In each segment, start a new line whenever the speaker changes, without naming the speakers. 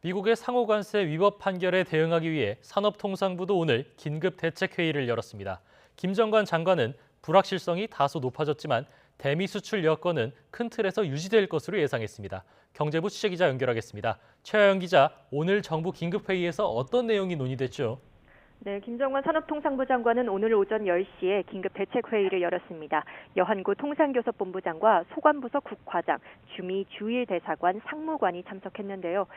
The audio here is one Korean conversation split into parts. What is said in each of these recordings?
미국의 상호관세 위법 판결에 대응하기 위해 산업통상부도 오늘 긴급 대책회의를 열었습니다. 김 정관 장관은 불확실성이 다소 높아졌지만 대미 수출 여건은 큰 틀에서 유지될 것으로 예상했습니다. 경제부 취재기자 연결하겠습니다. 최하영 기자, 오늘 정부 긴급회의에서 어떤 내용이 논의됐죠?
네, 김정관 산업통상부 장관은 오늘 오전 10시에 긴급 대책회의를 열었습니다. 여한구 통상교섭본부장과 소관부서 국과장, 주미 주일 대사관, 상무관이 참석했는데요.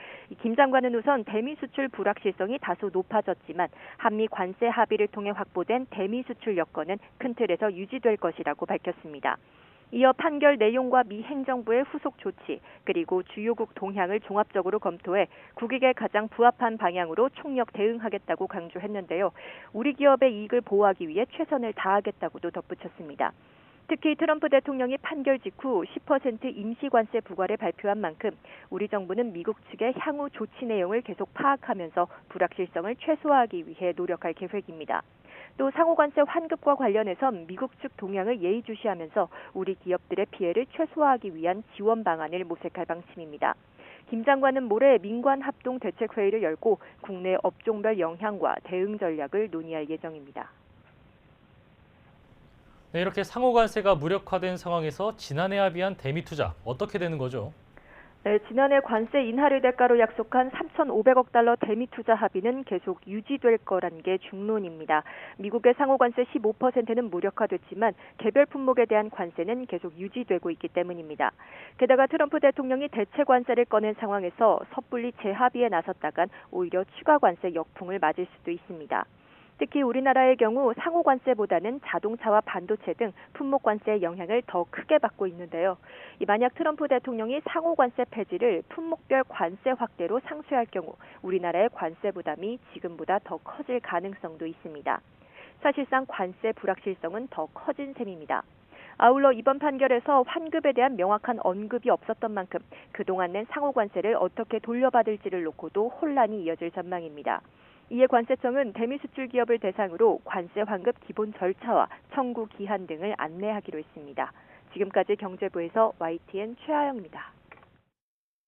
김 장관은 우선 대미 수출 불확실성이 다소 높아졌지만 한미 관세 합의를 통해 확보된 대미 수출 여건은 큰 틀에서 유지될 것이라고 밝혔습니다. 이어 판결 내용과 미 행정부의 후속 조치, 그리고 주요국 동향을 종합적으로 검토해 국익에 가장 부합한 방향으로 총력 대응하겠다고 강조했는데요. 우리 기업의 이익을 보호하기 위해 최선을 다하겠다고도 덧붙였습니다. 특히 트럼프 대통령이 판결 직후 10% 임시관세 부과를 발표한 만큼 우리 정부는 미국 측의 향후 조치 내용을 계속 파악하면서 불확실성을 최소화하기 위해 노력할 계획입니다. 또 상호관세 환급과 관련해선 미국 측 동향을 예의주시하면서 우리 기업들의 피해를 최소화하기 위한 지원 방안을 모색할 방침입니다. 김 장관은 모레 민관합동대책회의를 열고 국내 업종별 영향과 대응 전략을 논의할 예정입니다.
네, 이렇게 상호관세가 무력화된 상황에서 지난해 합의한 대미 투자 어떻게 되는 거죠?
네, 지난해 관세 인하를 대가로 약속한 3,500억 달러 대미 투자 합의는 계속 유지될 거란 게 중론입니다. 미국의 상호관세 15%는 무력화됐지만 개별 품목에 대한 관세는 계속 유지되고 있기 때문입니다. 게다가 트럼프 대통령이 대체 관세를 꺼낸 상황에서 섣불리 재합의에 나섰다간 오히려 추가 관세 역풍을 맞을 수도 있습니다. 특히 우리나라의 경우 상호관세보다는 자동차와 반도체 등 품목관세의 영향을 더 크게 받고 있는데요. 만약 트럼프 대통령이 상호관세 폐지를 품목별 관세 확대로 상쇄할 경우 우리나라의 관세 부담이 지금보다 더 커질 가능성도 있습니다. 사실상 관세 불확실성은 더 커진 셈입니다. 아울러 이번 판결에서 환급에 대한 명확한 언급이 없었던 만큼 그동안 낸 상호관세를 어떻게 돌려받을지를 놓고도 혼란이 이어질 전망입니다. 이에 관세청은 대미 수출 기업을 대상으로 관세 환급 기본 절차와 청구 기한 등을 안내하기로 했습니다. 지금까지 경제부에서 YTN 최하영입니다.